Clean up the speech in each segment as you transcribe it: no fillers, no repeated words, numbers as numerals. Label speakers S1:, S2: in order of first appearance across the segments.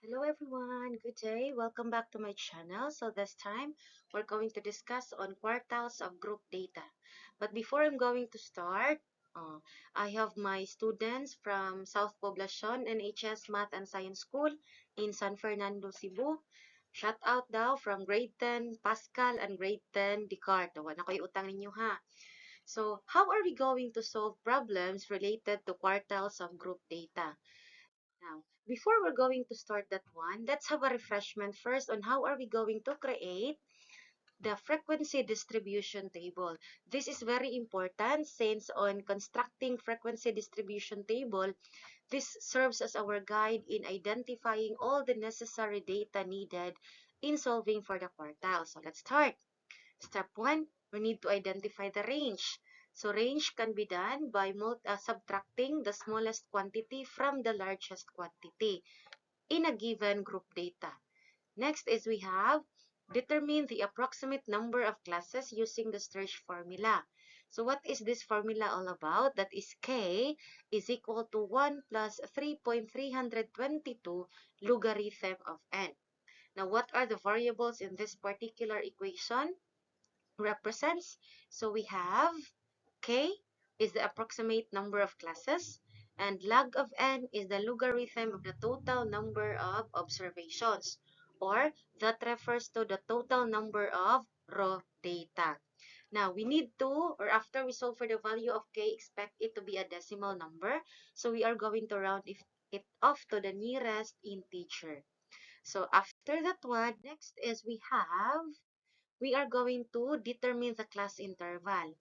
S1: Hello everyone, good day. Welcome back to my channel. So this time we're going to discuss on quartiles of group data. But before I'm going to start, I have my students from South Poblacion NHS Math and Science School in San Fernando, Cebu. Shout out daw from grade 10 Pascal and grade 10 Descartes. Wala ko utang ninyo ha. So how are we going to solve problems related to quartiles of group data? Now, before we're going to start that one, let's have a refreshment first on how are we going to create the frequency distribution table. This is very important since on constructing frequency distribution table, this serves as our guide in identifying all the necessary data needed in solving for the quartile. So let's start. Step 1, we need to identify the range. So range can be done by subtracting the smallest quantity from the largest quantity in a given group data. Next is we have determine the approximate number of classes using the Sturge formula. So what is this formula all about? That is K is equal to 1 plus 3.322 logarithm of n. Now what are the variables in this particular equation? Represents. So we have K is the approximate number of classes and log of n is the logarithm of the total number of observations, or that refers to the total number of raw data. Now, we need to, or after we solve for the value of K, expect it to be a decimal number. So we are going to round it off to the nearest integer. So after that one, next is we are going to determine the class interval.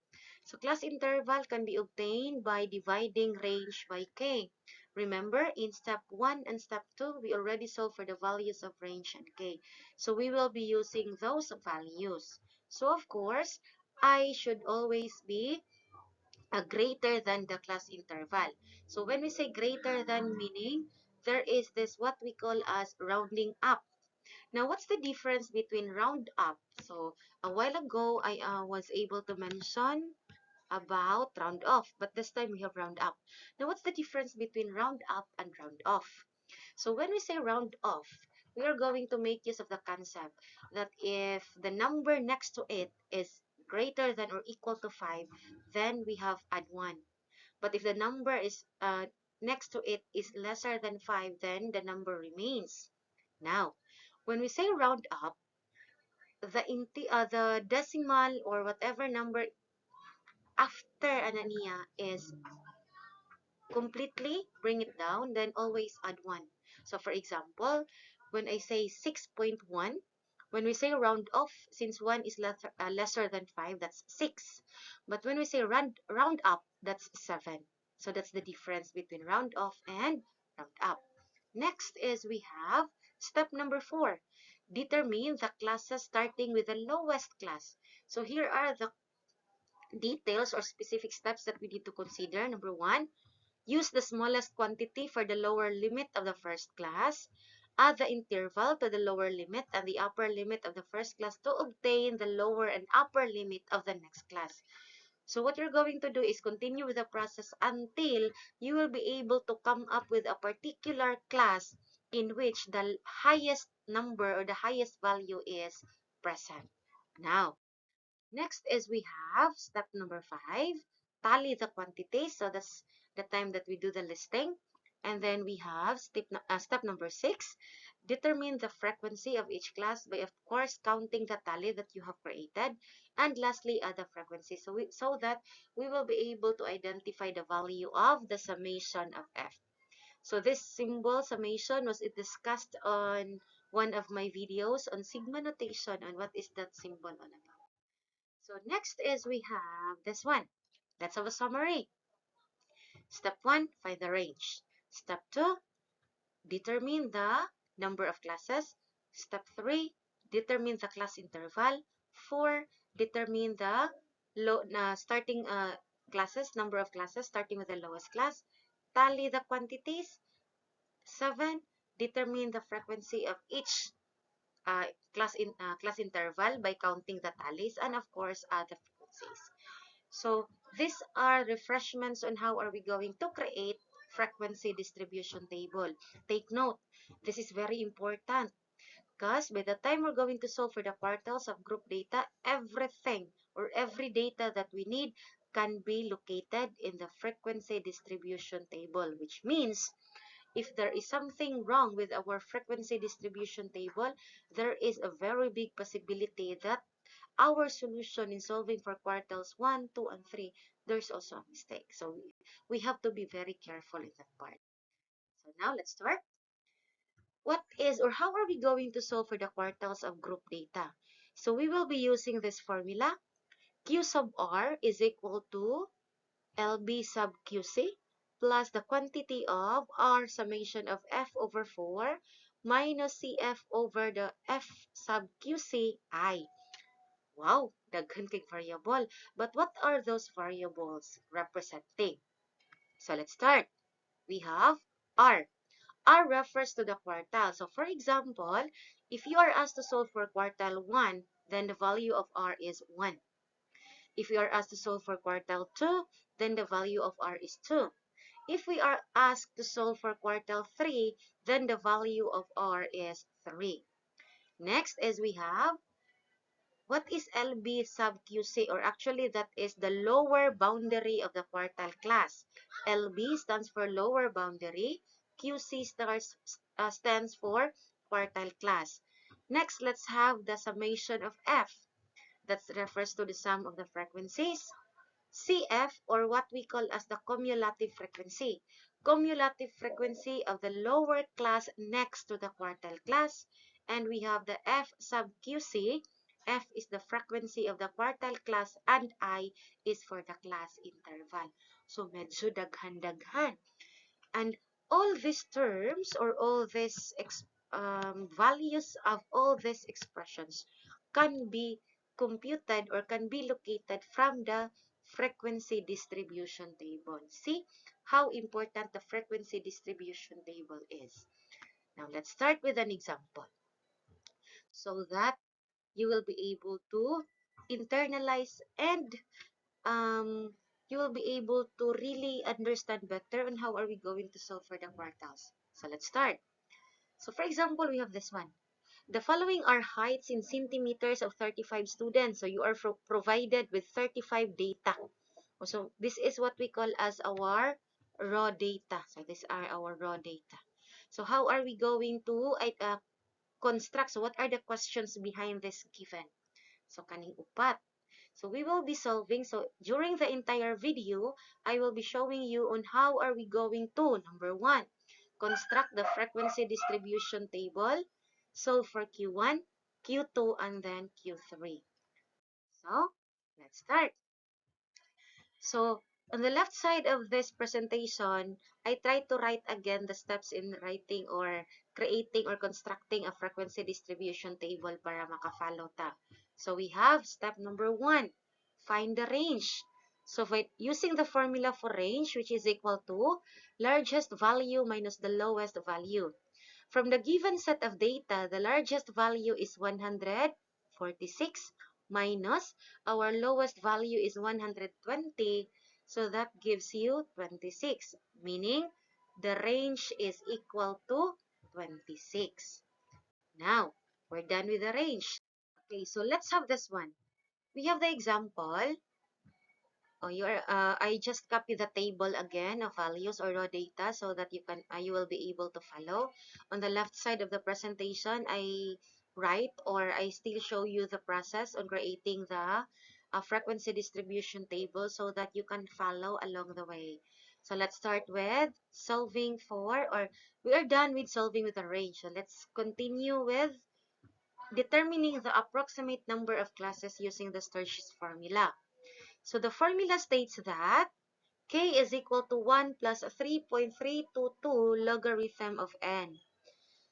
S1: So class interval can be obtained by dividing range by k. Remember, in step 1 and step 2, we already solved for the values of range and k. So we will be using those values. So of course, I should always be a greater than the class interval. So when we say greater than, meaning there is this what we call as rounding up. Now, what's the difference between round up? So, a while ago, I was able to mention about round off, but this time we have round up. Now, what's the difference between round up and round off? So, when we say round off, we are going to make use of the concept that if the number next to it is greater than or equal to 5, then we have add 1. But if the number is next to it is lesser than 5, then the number remains. Now, when we say round up, the decimal or whatever number after anania is completely bring it down, then always add 1. So for example, when I say 6.1, when we say round off, since 1 is lesser than 5, that's 6. But when we say round up, that's 7. So that's the difference between round off and round up. Next is we have step number 4. Determine the classes starting with the lowest class. So here are the details or specific steps that we need to consider. Number 1, use the smallest quantity for the lower limit of the first class. Add the interval to the lower limit and the upper limit of the first class to obtain the lower and upper limit of the next class. So what you're going to do is continue with the process until you will be able to come up with a particular class in which the highest number or the highest value is present. Now, next is we have step number 5, tally the quantities. So that's the time that we do the listing. And then we have step number 6, determine the frequency of each class by, of course, counting the tally that you have created. And lastly, add the frequency so that we will be able to identify the value of the summation of f. So this symbol summation was discussed on one of my videos on sigma notation on what is that symbol all about. So next is we have this one. Let's have a summary. Step 1, find the range. Step 2, determine the number of classes. Step 3, determine the class interval. 4, determine the starting classes, number of classes starting with the lowest class. Tally the quantities. 7, determine the frequency of each class interval by counting the tallies, and of course the frequencies. So these are refreshments on how are we going to create frequency distribution table. Take note, this is very important because by the time we're going to solve for the quartiles of group data, everything or every data that we need can be located in the frequency distribution table, which means if there is something wrong with our frequency distribution table, there is a very big possibility that our solution in solving for quartiles 1, 2, and 3, there's also a mistake. So we have to be very careful in that part. So now let's start. What is or how are we going to solve for the quartiles of group data? So we will be using this formula. Q sub R is equal to LB sub QC plus the quantity of R summation of F over 4 minus CF over the F sub QC I. Wow, daghan kay variable. But what are those variables representing? So let's start. We have R. R refers to the quartile. So for example, if you are asked to solve for quartile 1, then the value of R is 1. If you are asked to solve for quartile 2, then the value of R is 2. If we are asked to solve for quartile 3, then the value of R is 3. Next is we have, what is LB sub QC? Or actually, that is the lower boundary of the quartile class. LB stands for lower boundary. QC stands for quartile class. Next, let's have the summation of F. That refers to the sum of the frequencies. CF, or what we call as the cumulative frequency. Cumulative frequency of the lower class next to the quartile class. And we have the F sub QC. F is the frequency of the quartile class and I is for the class interval. So medyo daghan-daghan. And all these terms or all these values of all these expressions can be computed or can be located from the frequency distribution table. See how important the frequency distribution table is. Now let's start with an example so that you will be able to internalize and you will be able to really understand better on how are we going to solve for the quartiles. So let's start. So for example, we have this one. The following are heights in centimeters of 35 students. So you are provided with 35 data. So this is what we call as our raw data. So these are our raw data. So how are we going to construct? So what are the questions behind this given? So kaning upat. So we will be solving. So during the entire video, I will be showing you on how are we going to, number 1, construct the frequency distribution table, solve for Q1, Q2, and then Q3. So let's start. So on the left side of this presentation, I try to write again the steps in writing or creating or constructing a frequency distribution table para makafollow ta. So we have step number 1, find the range. So by using the formula for range, which is equal to largest value minus the lowest value. From the given set of data, the largest value is 146 minus our lowest value is 120. So that gives you 26, meaning the range is equal to 26. Now, we're done with the range. Okay, so let's have this one. We have the example. I just copy the table again of values or raw data so that you will be able to follow. On the left side of the presentation, I write or I still show you the process on creating the frequency distribution table so that you can follow along the way. So let's start with solving for, or we are done with solving with a range. So let's continue with determining the approximate number of classes using the Sturge's formula. So the formula states that k is equal to 1 plus 3.322 logarithm of n.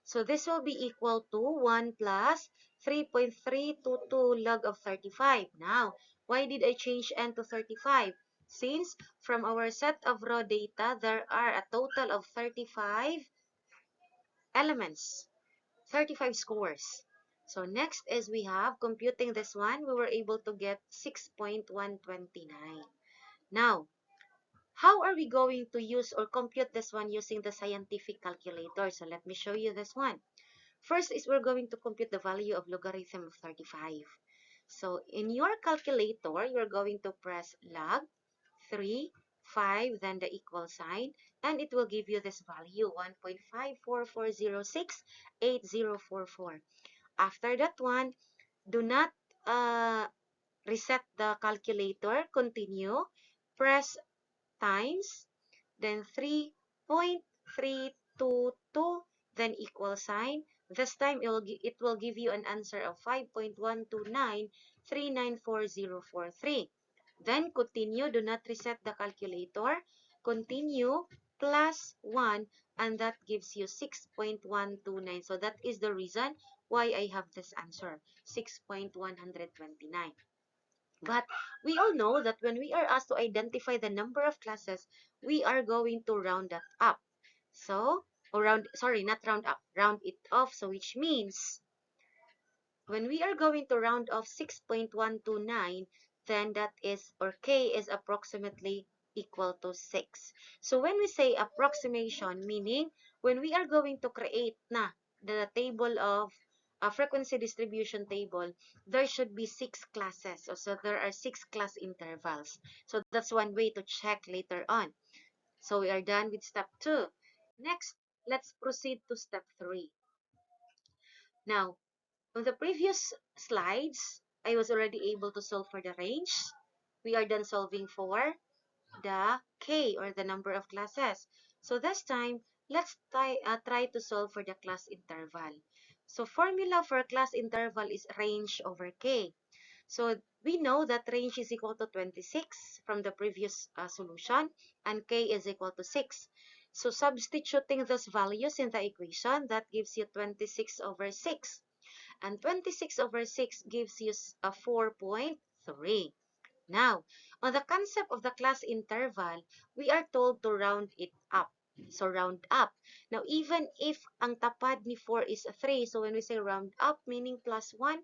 S1: So this will be equal to 1 plus 3.322 log of 35. Now, why did I change n to 35? Since from our set of raw data, there are a total of 35 elements, 35 scores. So next is we have, computing this one, we were able to get 6.129. Now, How are we going to use or compute this one using the scientific calculator? So let me show you this one. First is we're going to compute the value of logarithm of 35. So in your calculator, you're going to press log 3, 5, then the equal sign, and it will give you this value, 1.544068044. After that one, do not uh, reset the calculator, continue, press times, then 3.322, then equal sign. This time it will give you an answer of 5.129394043. Then continue, do not reset the calculator. Continue, plus 1, and that gives you 6.129. So that is the reason why I have this answer, 6.129. But we all know that when we are asked to identify the number of classes, we are going to round that up. So, or not round up, round it off. So, which means when we are going to round off 6.129, then that is, or k is approximately equal to 6. So when we say approximation, meaning when we are going to create na the table of a frequency distribution table, there should be 6 classes. So there are 6 class intervals. So that's one way to check later on. So we are done with step 2. Next, let's proceed to step 3. Now, on the previous slides, I was already able to solve for the range. We are done solving for the k, or the number of classes. So this time, let's try to solve for the class interval. So formula for class interval is range over k. So we know that range is equal to 26 from the previous solution, and k is equal to 6. So substituting those values in the equation, that gives you 26 over 6. And 26 over 6 gives you a 4.3. Now, on the concept of the class interval, we are told to round it up. So, round up. Now, even if ang tapad ni 4 is 3, so when we say round up, meaning plus 1,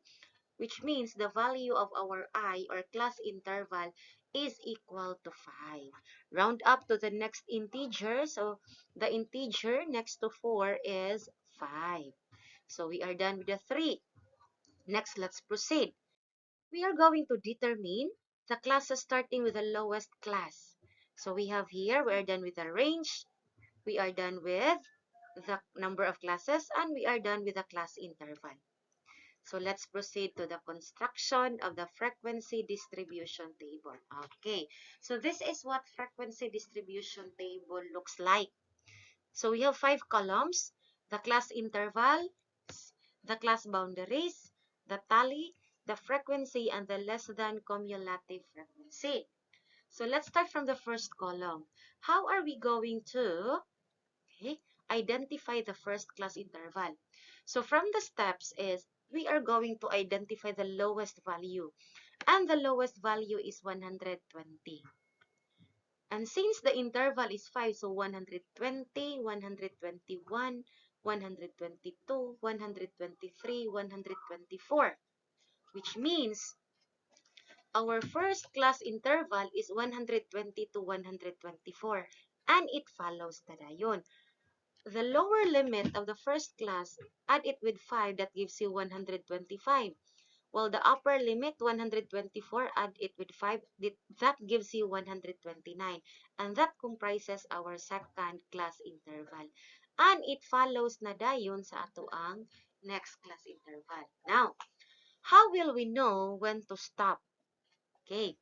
S1: which means the value of our I, or class interval, is equal to 5. Round up to the next integer. So, the integer next to 4 is 5. So, we are done with the 3. Next, let's proceed. We are going to determine the classes starting with the lowest class. So we have here, we are done with the range, we are done with the number of classes, and we are done with the class interval. So let's proceed to the construction of the frequency distribution table. Okay, so this is what frequency distribution table looks like. So we have 5 columns: the class interval, the class boundaries, the tally, the frequency, and the less than cumulative frequency. So let's start from the first column. How are we going to identify the first class interval? So from the steps is, we are going to identify the lowest value. And the lowest value is 120. And since the interval is 5, so 120, 121, 122, 123, 124, which means our first class interval is 120 to 124, and it follows tadayon. The lower limit of the first class, add it with 5, that gives you 125. While the upper limit, 124, add it with 5, that gives you 129. And that comprises our second class interval. And it follows na dayon sa atoang next class interval. Now, how will we know when to stop? Okay.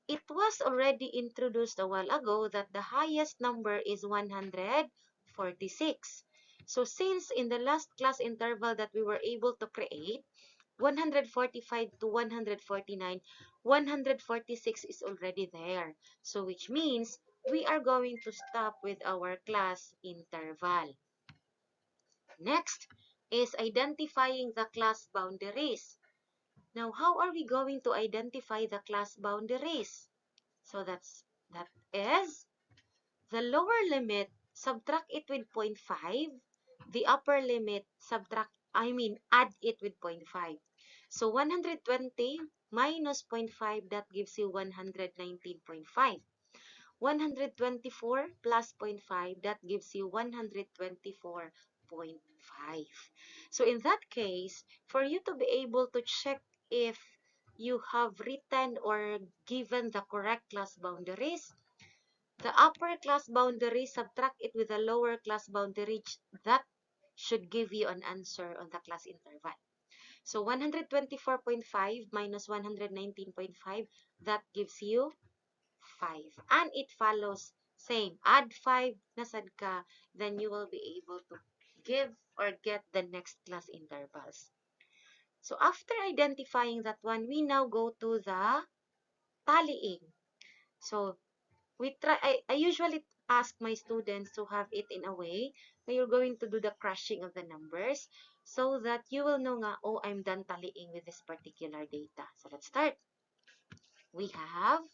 S1: It was already introduced a while ago that the highest number is 146. So since in the last class interval that we were able to create, 145 to 149, 146 is already there. So which means we are going to stop with our class interval. Next is identifying the class boundaries. Now, how are we going to identify the class boundaries? So that is the lower limit, subtract it with 0.5. The upper limit, add it with 0.5. So 120 minus 0.5, that gives you 119.5. 124 plus 0.5, that gives you 124.5. So in that case, for you to be able to check if you have written or given the correct class boundaries, the upper class boundary, subtract it with the lower class boundary, that should give you an answer on the class interval. So 124.5 minus 119.5, that gives you 5. And it follows same. Add 5, nasad ka, then you will be able to give or get the next class intervals. So after identifying that one, we now go to the tallying. So I usually ask my students to have it in a way that you're going to do the crushing of the numbers so that you will know nga, oh, I'm done tallying with this particular data. So let's start. We have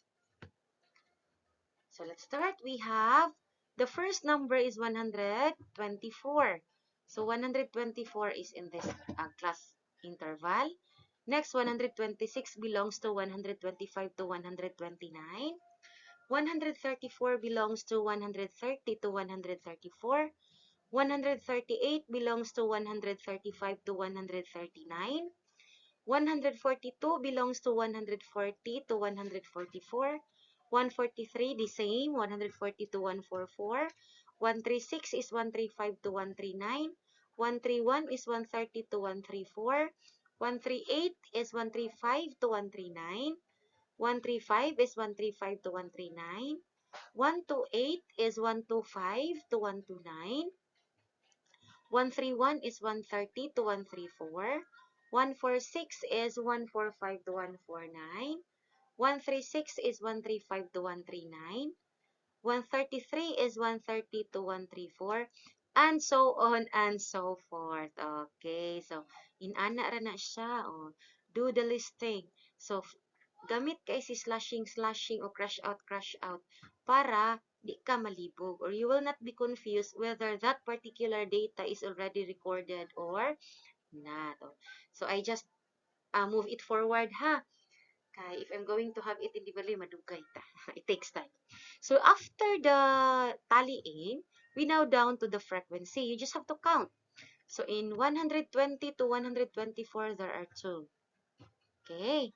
S1: So let's start. We have the first number is 124. So 124 is in this class interval. Next, 126 belongs to 125 to 129. 134 belongs to 130 to 134. 138 belongs to 135 to 139. 142 belongs to 140 to 144. 143, the same, 140 to 144. 136 is 135 to 139. 131 is 130 to 134. 138 is 135 to 139. 135 is 135 to 139. 128 is 125 to 129. 131 is 130 to 134. 146 is 145 to 149. 136 is 135 to 139. 133 is 130 to 134. And so on and so forth. Okay, so inana ra na siya. Oh, do the listing. So gamit kay si slashing o crash out para di ka malibog or you will not be confused whether that particular data is already recorded or not. So I just move it forward ha. Kay if I'm going to have it individually, madugay ta. It takes time. So after the tallying, we now down to the frequency. You just have to count. So in 120 to 124, there are 2. Okay.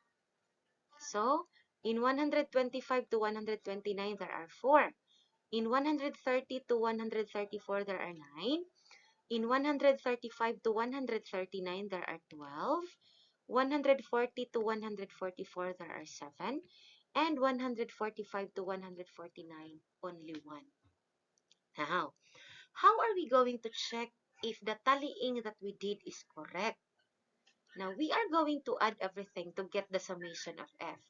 S1: So in 125 to 129, there are 4. In 130 to 134, there are 9. In 135 to 139, there are 12. 140 to 144, there are 7. And 145 to 149, only 1. Now, how are we going to check if the tallying that we did is correct? Now, we are going to add everything to get the summation of f.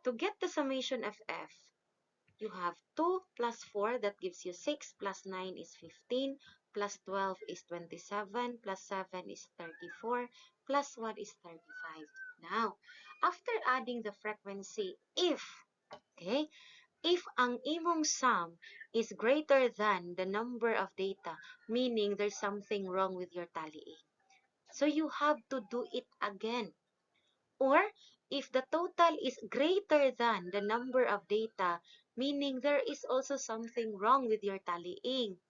S1: To get the summation of f, you have 2 plus 4, that gives you 6, plus 9 is 15, plus 12 is 27, plus 7 is 34, plus 1 is 35. Now, after adding the frequency, okay, if ang imong sum is greater than the number of data, meaning there's something wrong with your tallying. So you have to do it again. Or if the total is greater than the number of data, meaning there is also something wrong with your tallying,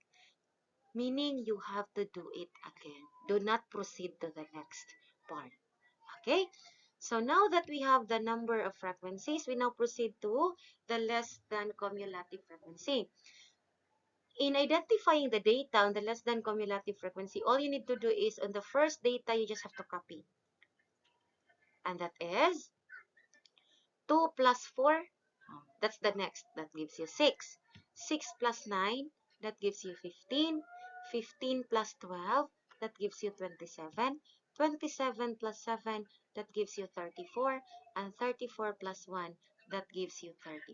S1: meaning you have to do it again. Do not proceed to the next part. Okay? So now that we have the number of frequencies, we now proceed to the less than cumulative frequency. In identifying the data on the less than cumulative frequency, all you need to do is on the first data, you just have to copy. And that is 2 plus 4, that's the next. That gives you 6. 6 plus 9, that gives you 15. 15 plus 12, that gives you 27. 27 plus 7, that gives you 34. And 34 plus 1, that gives you 35.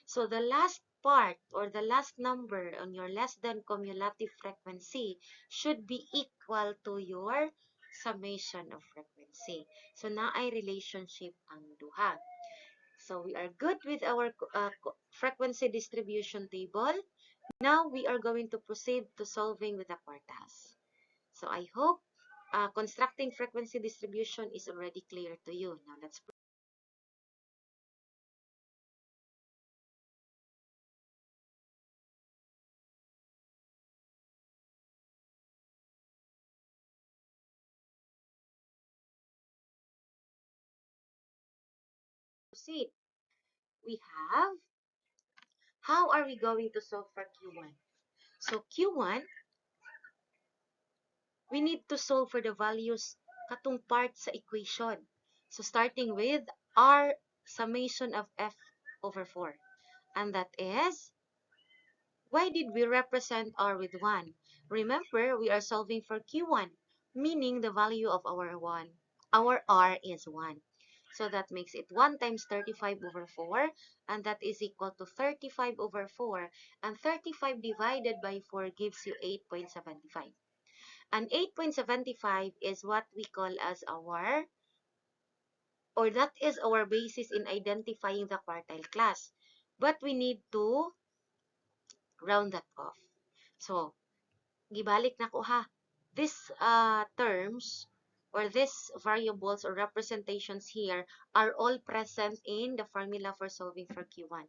S1: So the last part or the last number on your less than cumulative frequency should be equal to your summation of frequency. So naay relationship ang duha. So we are good with our frequency distribution table. Now we are going to proceed to solving with the quartiles. So I hope constructing frequency distribution is already clear to you. Now let's proceed. We have, how are we going to solve for Q1? So Q1, we need to solve for the values katong part sa equation. So starting with R summation of F over 4. And that is, why did we represent R with 1? Remember, we are solving for Q1, meaning the value of our R is 1. So that makes it 1 times 35 over 4, and that is equal to 35 over 4. And 35 divided by 4 gives you 8.75. And 8.75 is what we call as our, or that is our basis in identifying the quartile class. But we need to round that off. So, gibalik na ko ha. These terms or these variables or representations here are all present in the formula for solving for Q1.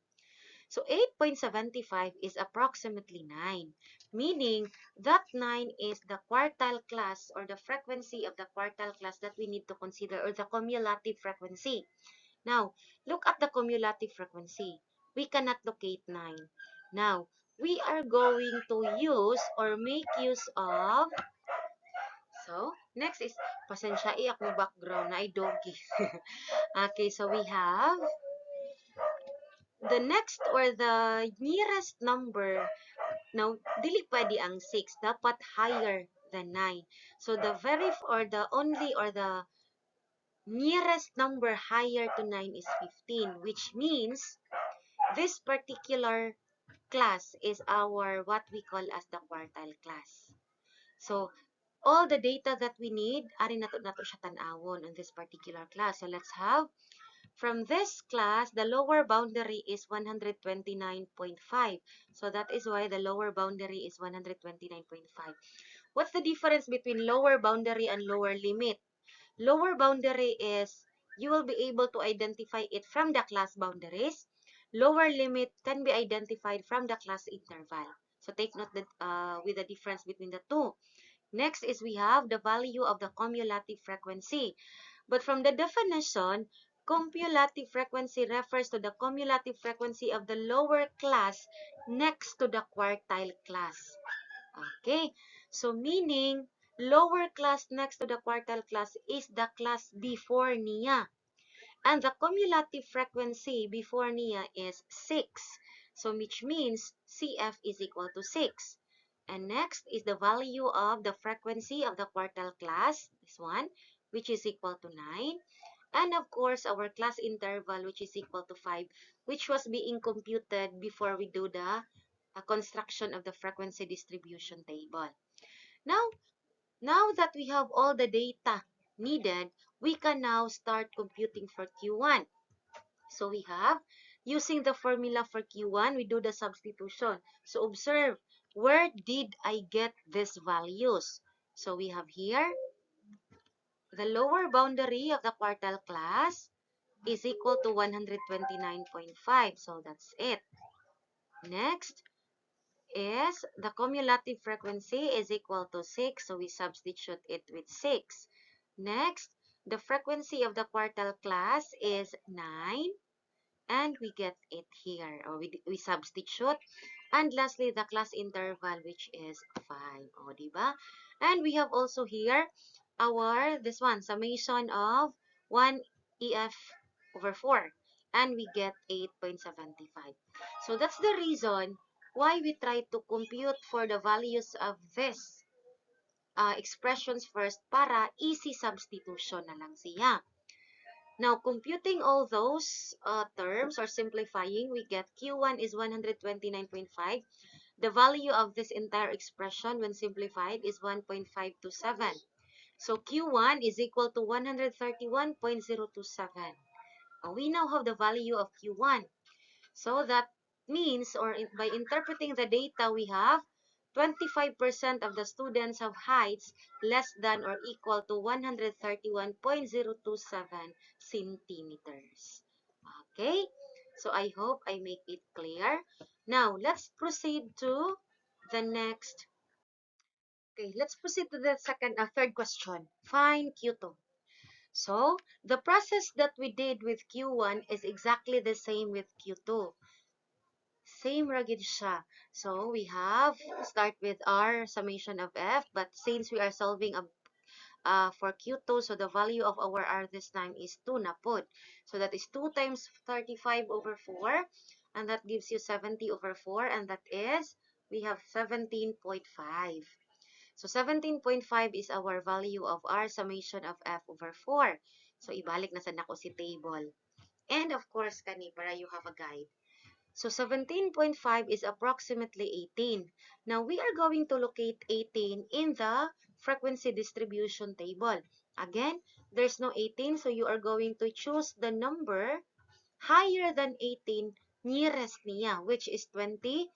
S1: So 8.75 is approximately 9, meaning that 9 is the quartile class or the frequency of the quartile class that we need to consider, or the cumulative frequency. Now, look at the cumulative frequency. We cannot locate 9. Now, we are going to use or make use of, so, next is, pasensya akong background na ay doggy. Okay, so we have the next or the nearest number. Now, dili pwede ang 6, dapat higher than 9. So, the very, or the only, or the nearest number higher to 9 is 15, which means this particular class is our, what we call as the quartile class. So, all the data that we need, ari nato siya tanawon on this particular class. So, let's have, from this class, the lower boundary is 129.5. So, that is why the lower boundary is 129.5. What's the difference between lower boundary and lower limit? Lower boundary is, you will be able to identify it from the class boundaries. Lower limit can be identified from the class interval. So, take note that, with the difference between the two. Next is we have the value of the cumulative frequency. But from the definition, cumulative frequency refers to the cumulative frequency of the lower class next to the quartile class. Okay, so meaning, lower class next to the quartile class is the class before niya. And the cumulative frequency before niya is 6. So which means CF is equal to 6. And next is the value of the frequency of the quartile class, this one, which is equal to 9. And of course, our class interval, which is equal to 5, which was being computed before we do the construction of the frequency distribution table. Now that we have all the data needed, we can now start computing for Q1. So we have, using the formula for Q1, we do the substitution. So observe, where did I get these values? So we have here, the lower boundary of the quartile class is equal to 129.5. So that's it. Next is the cumulative frequency is equal to 6. So we substitute it with 6. Next, the frequency of the quartile class is 9. And we get it here, or we substitute. And lastly, the class interval, which is 5. O, diba? And we have also here this one, summation of 1 EF over 4. And we get 8.75. So that's the reason why we try to compute for the values of this expressions first, para easy substitution na lang siya. Now, computing all those terms or simplifying, we get Q1 is 129.5. The value of this entire expression when simplified is 1.527. So, Q1 is equal to 131.027. We now have the value of Q1. So, that means, or by interpreting the data we have, 25% of the students have heights less than or equal to 131.027 centimeters. Okay? So, I hope I make it clear. Now, let's proceed to the next. Okay, let's proceed to the third question. Find Q2. So, the process that we did with Q1 is exactly the same with Q2. Same rugged siya. So, we have start with our summation of F, but since we are solving for Q2, so the value of our R this time is 2 na pod. So, that is 2 times 35 over 4, and that gives you 70 over 4, and that is, we have 17.5. So, 17.5 is our value of R summation of F over 4. So, ibalik na sa nako si table. And of course, kani, para you have a guide. So 17.5 is approximately 18. Now we are going to locate 18 in the frequency distribution table. Again, there's no 18, so you are going to choose the number higher than 18 nearest niya, which is 27.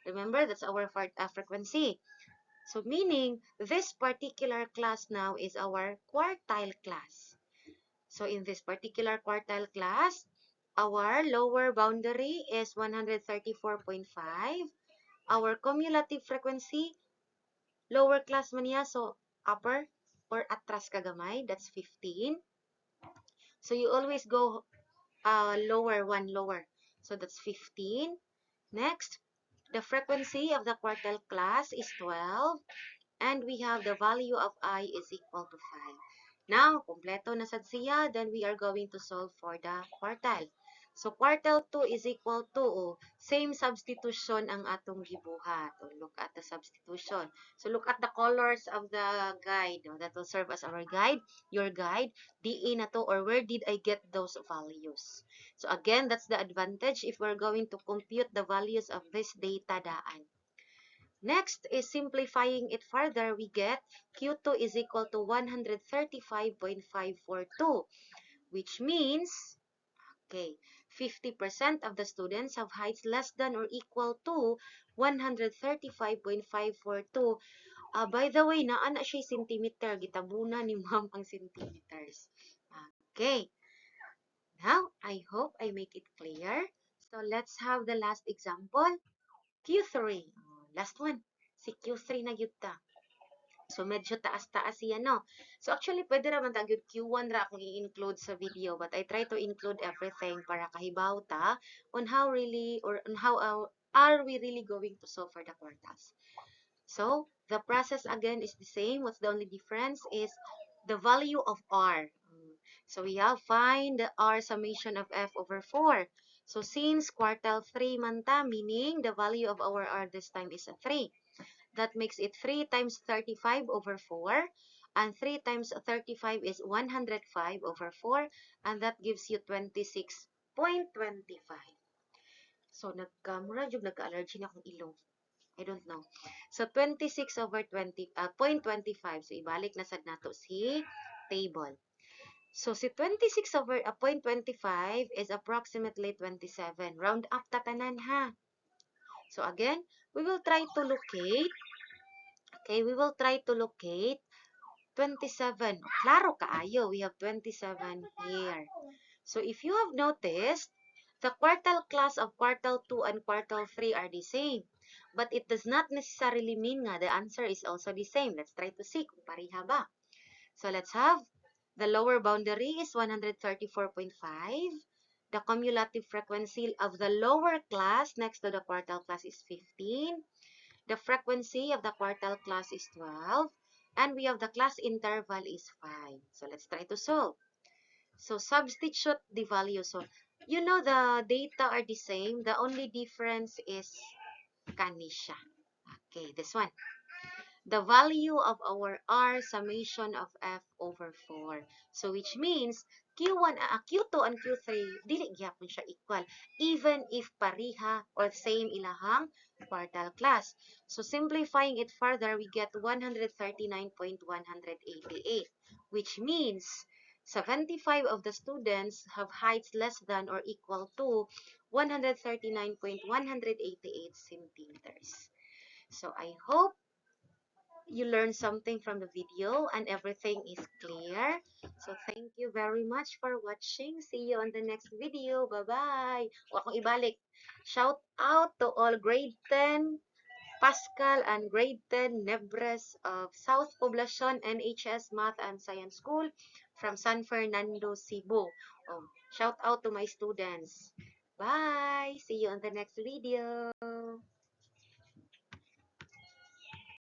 S1: Remember, that's our frequency. So meaning, this particular class now is our quartile class. So in this particular quartile class, our lower boundary is 134.5. Our cumulative frequency, lower class man niya, so upper or atras kagamay, that's 15. So you always go lower, one lower. So that's 15. Next, the frequency of the quartile class is 12. And we have the value of I is equal to 5. Now, kompleto na sad siya, then we are going to solve for the quartile. So, quartile 2 is equal to, same substitution ang atong gibuhat. Look at the substitution. So, look at the colors of the guide. That will serve as our guide, your guide. DE na to, or where did I get those values? So, again, that's the advantage if we're going to compute the values of this data daan. Next is simplifying it further, we get Q2 is equal to 135.542, which means, okay, 50% of the students have heights less than or equal to 135.542. By the way, naa na siya centimeter. Gitabuna ni ma'am ang centimeters. Okay. Now, I hope I make it clear. So, let's have the last example. Q3. Last one. Si Q3 na yun ta. So, medyo taas-taas siya, no? So, actually, pwede naman tagyod Q1 ra akong i-include sa video, but I try to include everything para kahibaw ta on how really, or on how are we really going to solve for the quartiles. So, the process again is the same. What's the only difference is the value of R. So, we have find the R summation of F over 4. So, since quartile 3 man ta, meaning the value of our R this time is a 3. That makes it 3 times 35 over 4. And 3 times 35 is 105 over 4. And that gives you 26.25. So, nagkamura yung nagka-allergy na akong ilong. I don't know. So, 26 over 0.25. So, ibalik na sad nato si table. So, si 26 over 0.25 is approximately 27. Round up tatanan ha. So, again, we will try to locate. Okay, we will try to locate 27. Klaro kaayo, we have 27 here. So, if you have noticed, the quartile class of quartile 2 and quartile 3 are the same. But it does not necessarily mean nga the answer is also the same. Let's try to see kung pariha ba. So, let's have the lower boundary is 134.5. The cumulative frequency of the lower class next to the quartile class is 15. The frequency of the quartile class is 12. And we have the class interval is 5. So, let's try to solve. So, substitute the value. So, you know the data are the same. The only difference is kanisha. Okay, this one. The value of our R summation of F over 4. So, which means, Q1, Q2 and Q3, dili gyapon siya equal. Even if pariha or same ilahang quartile class. So, simplifying it further, we get 139.188, which means 75 of the students have heights less than or equal to 139.188 centimeters. So, I hope you learned something from the video and everything is clear. So, thank you very much for watching. See you on the next video. Bye-bye. O akong ibalik. Shout out to all grade 10 Pascal and grade 10 Nebres of South Poblacion NHS Math and Science School from San Fernando, Cebu. Shout out to my students. Bye! See you on the next video.